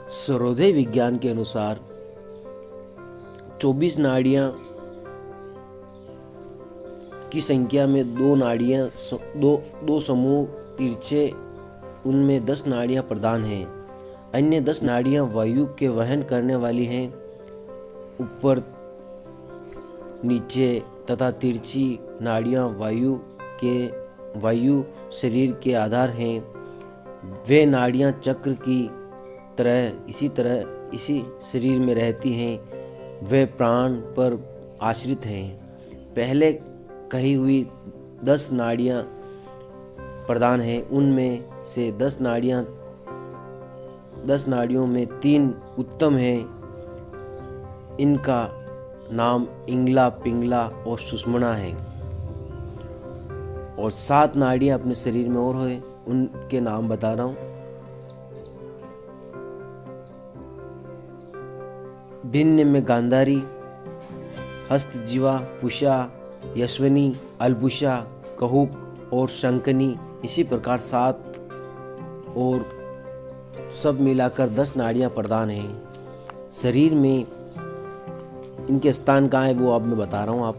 सर्वोदय विज्ञान के अनुसार 24 नाड़ियां की संख्या में दो समूह तिरछे, उनमें 10 नाड़ियां प्रधान हैं। अन्य 10 नाड़ियां वायु के वहन करने वाली हैं। ऊपर नीचे तथा तिरछी नाड़ियां वायु शरीर के आधार हैं। वे नाड़ियां चक्र की तरह इसी शरीर में रहती हैं। वे प्राण पर आश्रित हैं। पहले कही हुई 10 नाड़ियां प्रधान हैं। उनमें से 10 नाड़ियों में 3 उत्तम हैं। इनका नाम इंगला, पिंगला और सुषुम्ना है। और 7 नाड़ियां अपने शरीर में और हैं, उनके नाम बता रहा हूँ। भिन्न में गांधारी, हस्तजीवा, पुषा, यशवनी, अलबुषा, कहुक और शंकनी। इसी प्रकार 7 और सब मिलाकर 10 नाड़ियां प्रधान हैं। शरीर में इनके स्थान कहाँ है वो अब मैं बता रहा हूँ, आप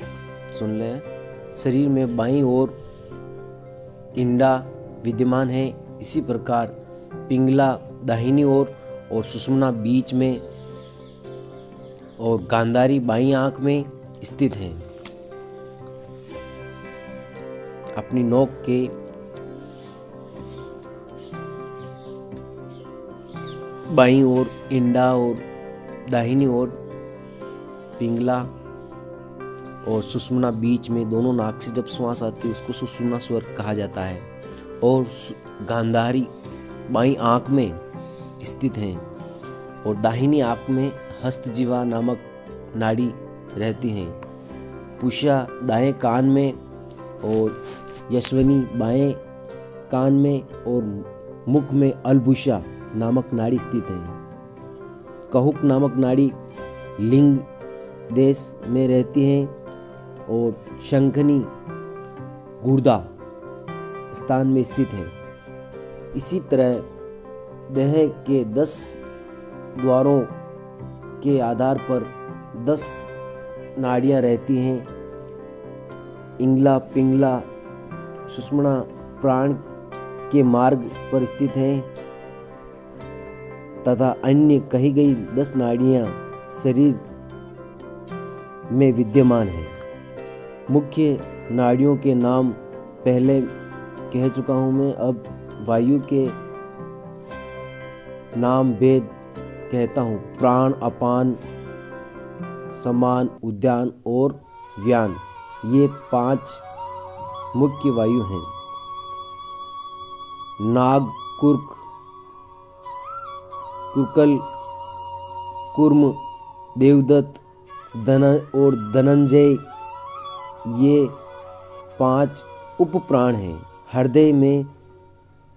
सुन लें। शरीर में बाईं ओर इंडा विद्यमान है। इसी प्रकार पिंगला दाहिनी ओर और सुषुम्ना बीच में और गांधारी बाईं आंख में स्थित हैं। अपनी नोक के बाईं ओर इंडा और दाहिनी ओर पिंगला और सुषुम्ना बीच में, दोनों नाक से जब श्वास आती है उसको सुषुम्ना स्वर कहा जाता है। और गांधारी बाईं आंख में स्थित हैं और दाहिनी आंख में हस्तजीवा नामक नाड़ी रहती हैं। पुषा दाएं कान में और यशवनी बाएं कान में और मुख में अलबुषा नामक नाड़ी स्थित है। कहुक नामक नाड़ी लिंग देश में रहती हैं और शंखनी गुर्दा स्थान में स्थित है। इसी तरह देह के 10 द्वारों के आधार पर 10 नाड़ियां रहती हैं। इंगला, पिंगला, सुषुम्ना प्राण के मार्ग पर स्थित हैं तथा अन्य कही गई 10 नाड़ियां शरीर में विद्यमान है। मुख्य नाड़ियों के नाम पहले कह चुका हूं मैं। अब वायु के नाम वेद कहता हूं। प्राण, अपान, समान, उद्यान और व्यान, ये 5 मुख्य वायु हैं। नाग, कुर्क, कुरकल, कुर्म, देवदत्त और धनंजय, ये 5 उप प्राण हैं। हृदय में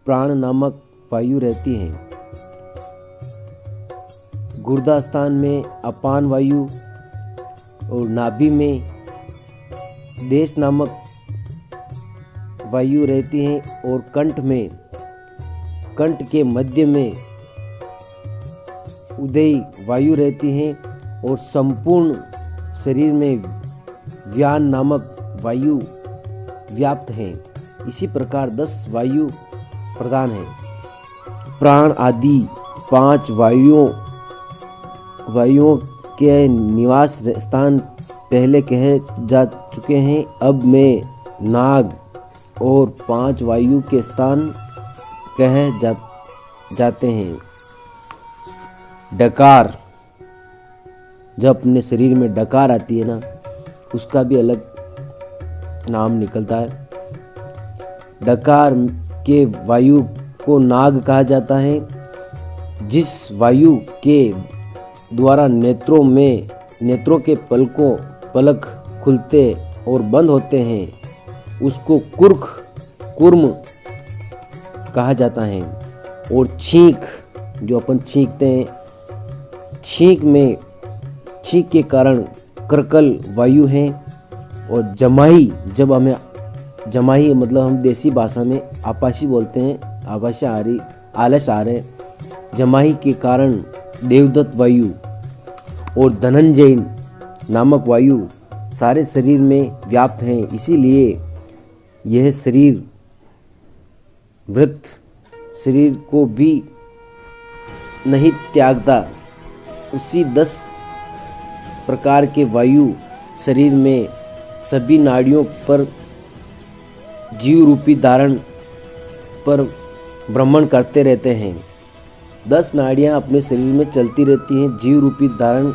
प्राण नामक वायु रहती है। गुर्दा स्थान में अपान वायु और नाभि में देश नामक वायु रहती है। और कंठ के मध्य में उदय वायु रहती है। और संपूर्ण शरीर में व्यान नामक वायु व्याप्त है। इसी प्रकार 10 वायु प्रधान है। प्राण आदि 5 वायुओं के निवास स्थान पहले कहे जा चुके हैं। अब मैं नाग और 5 वायु के स्थान कहे जाते हैं। डकार, जब अपने शरीर में डकार आती है ना, उसका भी अलग नाम निकलता है। डकार के वायु को नाग कहा जाता है। जिस वायु के द्वारा नेत्रों के पलक खुलते और बंद होते हैं उसको कुर्म कहा जाता है। और छींक, जो अपन छींकते हैं, छींक के कारण कर्कल वायु है। और जमाही, जब हमें जमाही मतलब हम देसी भाषा में आपाशी बोलते हैं, आलस आ रहे, जमाही के कारण देवदत्त वायु और धनंजय नामक वायु सारे शरीर में व्याप्त हैं। इसीलिए यह शरीर मृत शरीर को भी नहीं त्यागता। उसी 10 प्रकार के वायु शरीर में सभी नाड़ियों पर जीव रूपी धारण पर भ्रमण करते रहते हैं। 10 नाड़ियाँ अपने शरीर में चलती रहती हैं, जीव रूपी धारण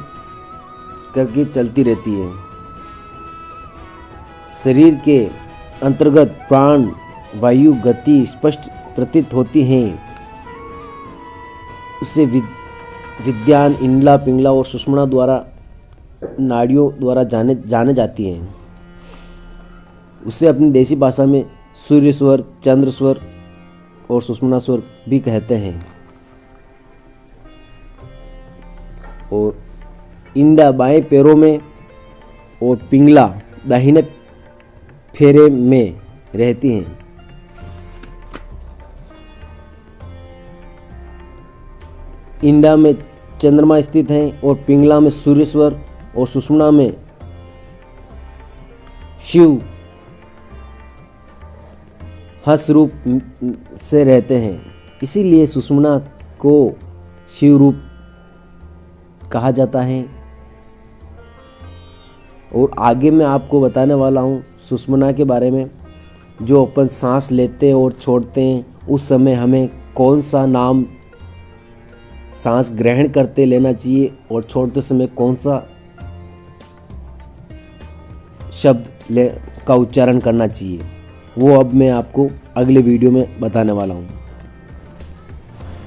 करके चलती रहती हैं। शरीर के अंतर्गत प्राण वायु गति स्पष्ट प्रतीत होती हैं। उसे विज्ञान इंडला पिंगला और सुषुम्ना द्वारा नाड़ियों द्वारा जाने जाती हैं। उसे अपनी देसी भाषा में सूर्य स्वर, चंद्र स्वर और सुषुम्ना स्वर भी कहते हैं। और इंडा बाएं पैरों में और पिंगला दाहिने फेरे में रहती हैं। इंडा में चंद्रमा स्थित हैं और पिंगला में सूर्य स्वर और सुषुम्ना में शिव हंस रूप से रहते हैं। इसीलिए सुषुम्ना को शिव रूप कहा जाता है। और आगे मैं आपको बताने वाला हूँ सुषुम्ना के बारे में। जो अपन सांस लेते और छोड़ते हैं उस समय हमें कौन सा नाम सांस ग्रहण करते लेना चाहिए और छोड़ते समय कौन सा शब्द का उच्चारण करना चाहिए, वो अब मैं आपको अगले वीडियो में बताने वाला हूँ।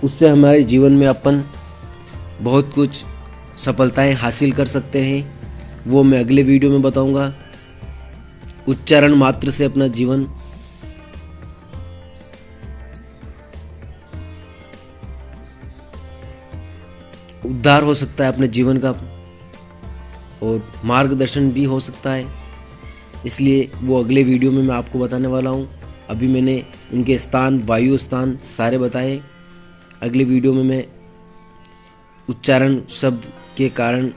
उससे हमारे जीवन में अपन बहुत कुछ सफलताएं हासिल कर सकते हैं, वो मैं अगले वीडियो में बताऊंगा। उच्चारण मात्र से अपना जीवन उद्धार हो सकता है, अपने जीवन का, और मार्गदर्शन भी हो सकता है। इसलिए वो अगले वीडियो में मैं आपको बताने वाला हूँ। अभी मैंने उनके स्थान, वायु स्थान सारे बताए। अगले वीडियो में मैं उच्चारण शब्द के कारण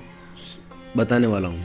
बताने वाला हूँ।